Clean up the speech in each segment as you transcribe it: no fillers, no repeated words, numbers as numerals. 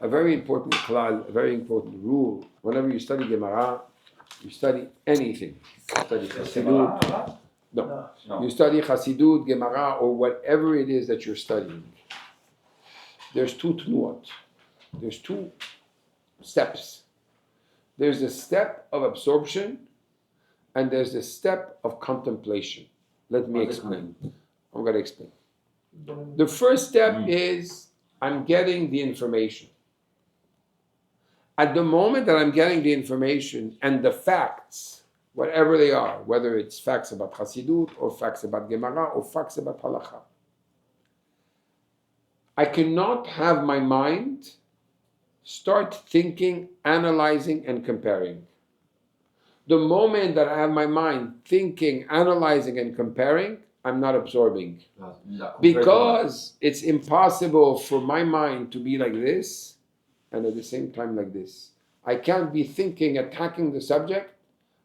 a very important klal, a very important rule. Whenever you study Gemara, you study anything. You study Chassidut. No. You study Chassidut, Gemara, or whatever it is that you're studying. There's two tnuot. There's two steps. There's the step of absorption, and there's the step of contemplation. Let me explain. I'm going to explain. The first step is I'm getting the information. At the moment that I'm getting the information and the facts, whatever they are, whether it's facts about Chassidut or facts about Gemara or facts about Halakha, I cannot have my mind start thinking, analyzing, and comparing. The moment that I have my mind thinking, analyzing, and comparing, I'm not absorbing. Because it's impossible for my mind to be like this and at the same time like this. I can't be thinking, attacking the subject,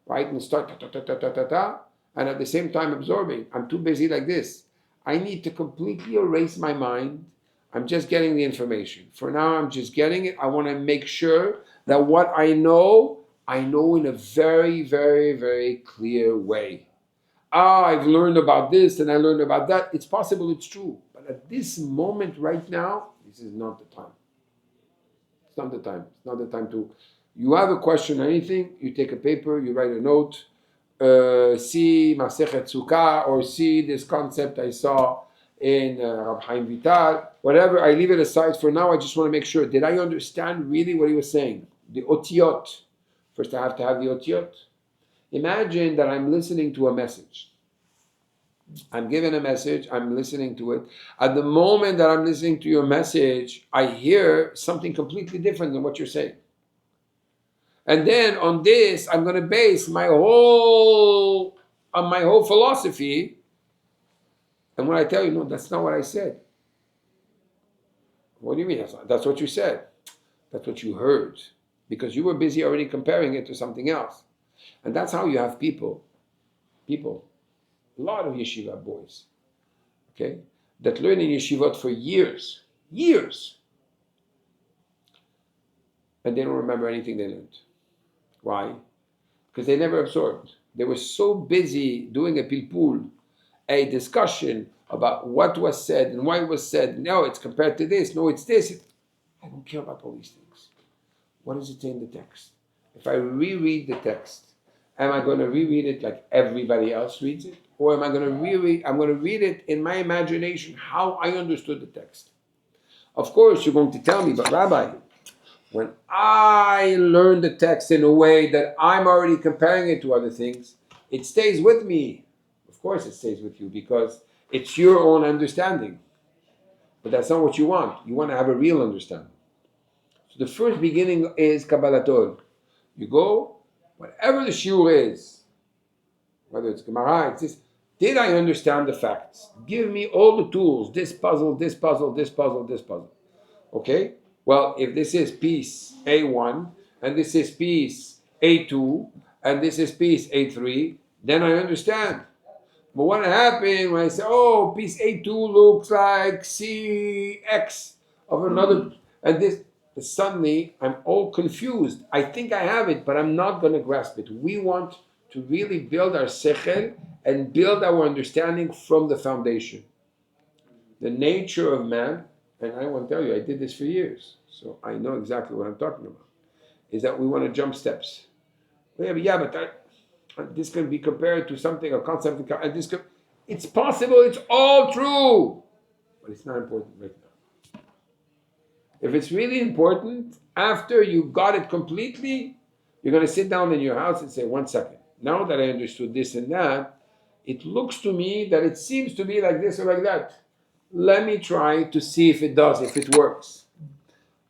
right, and start and at the same time absorbing. I'm too busy like this. I need to completely erase my mind. I'm just getting the information. For now, I'm just getting it. I want to make sure that what I know in a very, very, very clear way. I've learned about this and I learned about that. It's possible, it's true. But at this moment right now, this is not the time. It's not the time. It's not the time to... You have a question or anything, you take a paper, you write a note, see Masechet Sukkah, or see this concept I saw in Rabbi Chaim Vital, whatever, I leave it aside for now. I just want to make sure, did I understand really what he was saying? The otiyot. First I have to have the otiyot. Imagine that I'm listening to a message. I'm given a message, I'm listening to it. At the moment that I'm listening to your message, I hear something completely different than what you're saying. And then on this, I'm going to base my whole philosophy. And when I tell you, no, that's not what I said. What do you mean? That's what you said. That's what you heard. Because you were busy already comparing it to something else. And that's how you have people, a lot of yeshiva boys, okay, that learn in yeshivot for years. And they don't remember anything they learned. Why? Because they never absorbed. They were so busy doing a pilpul, a discussion about what was said and why it was said. No, it's compared to this. No, it's this. I don't care about all these things. What does it say in the text? If I reread the text, am I going to reread it like everybody else reads it? Or am I going to read it in my imagination, how I understood the text? Of course, you're going to tell me, but Rabbi, when I learn the text in a way that I'm already comparing it to other things, it stays with me. Of course it stays with you because it's your own understanding. But that's not what you want. You want to have a real understanding. So the first beginning is Kabbalatol. You go, whatever the shiur is, whether it's Gemara, it's this, did I understand the facts? Give me all the tools, this puzzle, this puzzle, this puzzle, this puzzle. Okay? Well, if this is piece A1, and this is piece A2, and this is piece A3, then I understand. But what happened when I say, oh, piece A2 looks like CX of another, and this, suddenly I'm all confused. I think I have it, but I'm not going to grasp it. We want to really build our sechel and build our understanding from the foundation. The nature of man, and I want to tell you, I did this for years, so I know exactly what I'm talking about, is that we want to jump steps. But this can be compared to something, a concept, and this can, it's possible, it's all true, but it's not important right now. If it's really important, after you got it completely, you're going to sit down in your house and say, 1 second, now that I understood this and that, it looks to me that it seems to be like this or like that. Let me try to see if it does, if it works.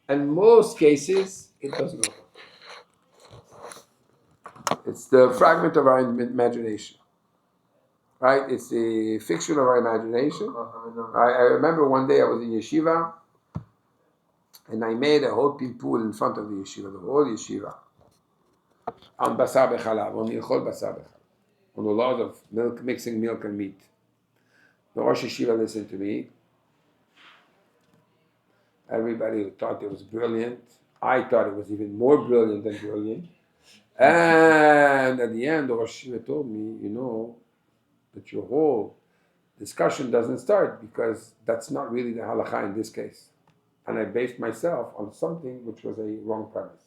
And most cases, it doesn't work. It's the fragment of our imagination. Right? It's the fiction of our imagination. I remember one day I was in yeshiva, and I made a whole pilpul in front of the yeshiva, the whole yeshiva, on basar bechalav, on ilchot basar bechalav, on the laws of milk, mixing milk and meat. The Rosh Yeshiva listened to me. Everybody thought it was brilliant. I thought it was even more brilliant than brilliant. And at the end, the Rosh Yeshiva told me, that your whole discussion doesn't start because that's not really the halakha in this case. And I based myself on something which was a wrong premise.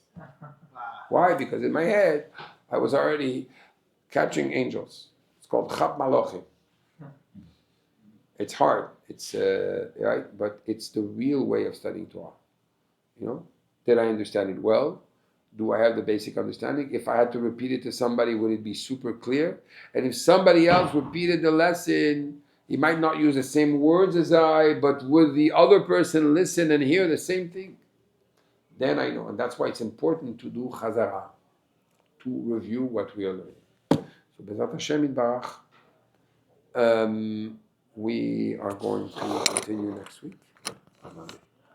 Why? Because in my head, I was already catching angels. It's called Chap Malochim. It's hard. It's right, but it's the real way of studying Torah. Did I understand it well? Do I have the basic understanding? If I had to repeat it to somebody, would it be super clear? And if somebody else repeated the lesson, he might not use the same words as I, but would the other person listen and hear the same thing? Then I know. And that's why it's important to do chazara, to review what we are learning. So Bezat Hashem Yitbarach, we are going to continue next week.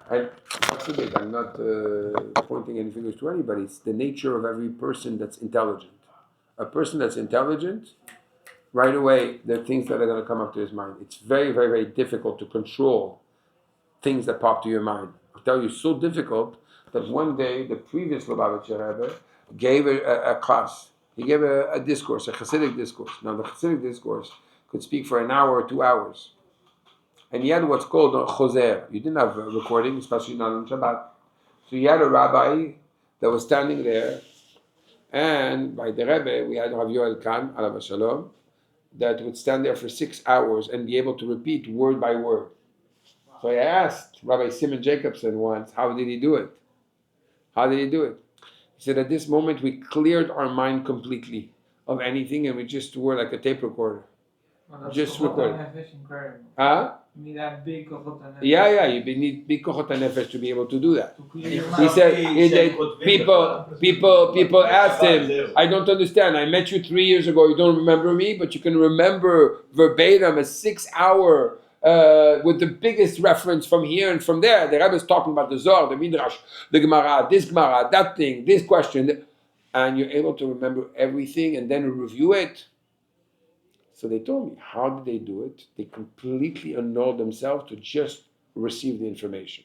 I'm not pointing any fingers to anybody. It's the nature of every person that's intelligent. A person that's intelligent, right away, there are things that are going to come up to his mind. It's very, very, very difficult to control things that pop to your mind. I'll tell you, so difficult that one day the previous Lubavitcher Rebbe gave a class. He gave a discourse, a Hasidic discourse. Now, the Hasidic discourse could speak for an hour or 2 hours. And he had what's called a choser. You didn't have a recording, especially not on Shabbat. So you had a rabbi that was standing there, and by the Rebbe, we had Rav Yoel Khan, alav shalom, that would stand there for 6 hours and be able to repeat word by word. So I asked Rabbi Simon Jacobson once, how did he do it? How did he do it? He said, at this moment, we cleared our mind completely of anything, and we just were like a tape recorder. Just recorded. Huh? You need that big kochot nefesh. Yeah, you need big kochot nefesh to be able to do that. He said, people asked him, I don't understand. I met you 3 years ago. You don't remember me, but you can remember verbatim a 6 hour with the biggest reference from here and from there. The Rebbe is talking about the Zohar, the Midrash, the Gemara, that thing, this question, and you're able to remember everything and then review it. So they told me, how did they do it? They completely annulled themselves to just receive the information.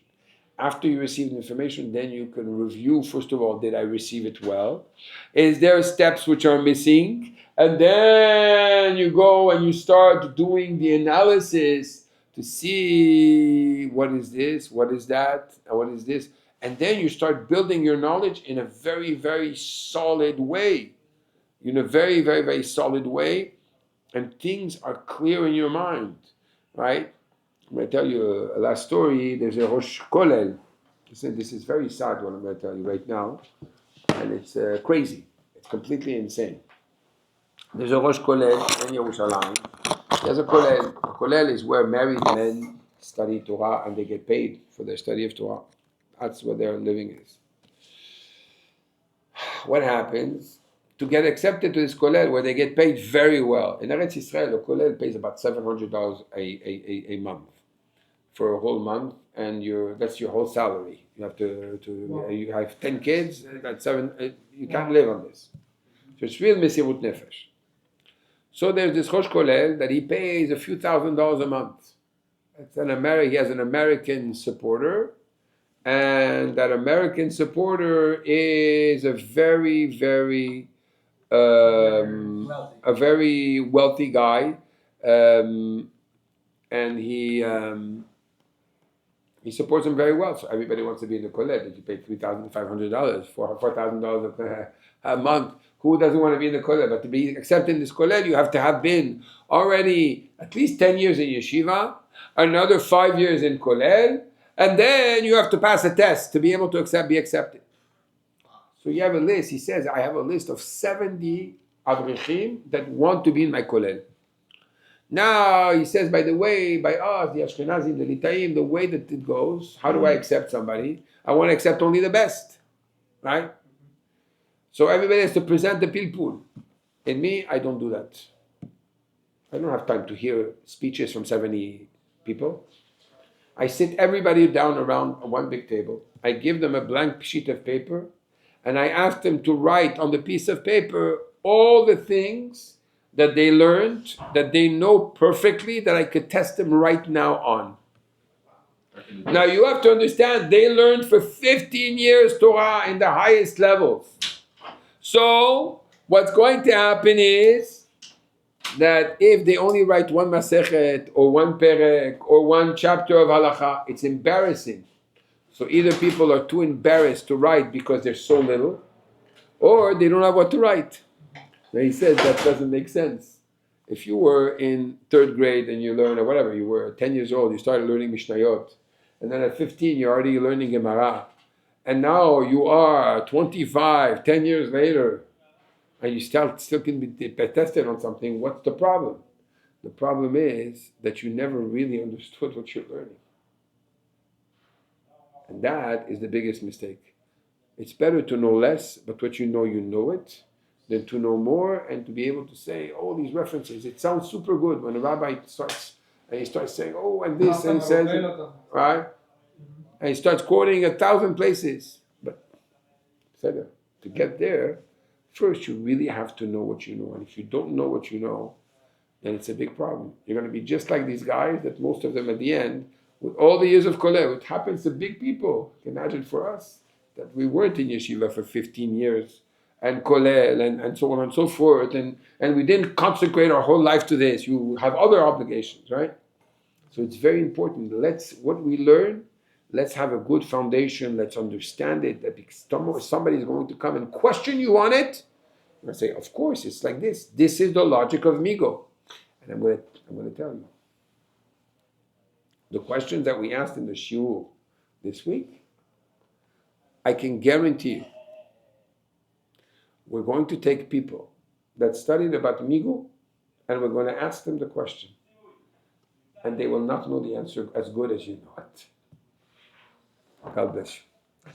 After you receive the information, then you can review, first of all, did I receive it well? Is there steps which are missing? And then you go and you start doing the analysis to see what is this, what is that, and what is this. And then you start building your knowledge in a very, very solid way. In a very, very, very solid way. And things are clear in your mind, right? I'm going to tell you a last story. There's a Rosh Kollel. This is very sad what I'm going to tell you right now. And it's crazy. It's completely insane. There's a Rosh Kollel in Yerushalayim. There's a Kollel. A Kollel is where married men study Torah and they get paid for their study of Torah. That's what their living is. What happens? To get accepted to this kollel where they get paid very well. In Eretz Yisrael, a kollel pays about $700 a month for a whole month, and that's your whole salary. You have you have 10 kids, that's you can't live on this. So it's real mesirut nefesh. So there's this Rosh Kollel that he pays a few $1,000s a month. He has an American supporter, and that American supporter is a very, very a very wealthy guy, and he supports him very well. So everybody wants to be in the kollel. Did you pay $3,500, $4,000 a month? Who doesn't want to be in the kollel? But to be accepted in this kollel, you have to have been already at least 10 years in yeshiva, another 5 years in kollel, and then you have to pass a test to be able to be accepted. So you have a list. He says, I have a list of 70 avrichim that want to be in my kollel. Now, he says, by the way, by us, the Ashkenazim, the Litaim, the way that it goes, how do I accept somebody? I want to accept only the best, right? So everybody has to present the pilpul. In me, I don't do that. I don't have time to hear speeches from 70 people. I sit everybody down around one big table. I give them a blank sheet of paper, and I ask them to write on the piece of paper all the things that they learned, that they know perfectly, that I could test them right now on. Now you have to understand, they learned for 15 years Torah in the highest levels. So what's going to happen is that if they only write one Masechet or one Perek or one chapter of Halacha, it's embarrassing. So either people are too embarrassed to write because there's so little, or they don't have what to write. Now he says that doesn't make sense. If you were in third grade and you learn, or whatever, you were 10 years old, you started learning Mishnayot, and then at 15 you're already learning Gemara, and now you are 25, 10 years later, and you still can be tested on something, what's the problem? The problem is that you never really understood what you're learning. And that is the biggest mistake. It's better to know less, but what you know it, than to know more and to be able to say all these references. It sounds super good when a rabbi starts and he starts saying, oh, and this, and he says, right? And he starts quoting 1,000 places. But to get there, first you really have to know what you know. And if you don't know what you know, then it's a big problem. You're going to be just like these guys that most of them at the end, with all the years of kollel, it happens to big people. Imagine for us that we weren't in yeshiva for 15 years and kollel and so on and so forth, and we didn't consecrate our whole life to this. You have other obligations, right? So it's very important. What we learn, let's have a good foundation. Let's understand it. That somebody is going to come and question you on it, and I say, of course, it's like this. This is the logic of Migo. And I'm going to tell you. The questions that we asked in the shiur this week, I can guarantee you, we're going to take people that studied about Migu and we're going to ask them the question. And they will not know the answer as good as you know it. God bless you.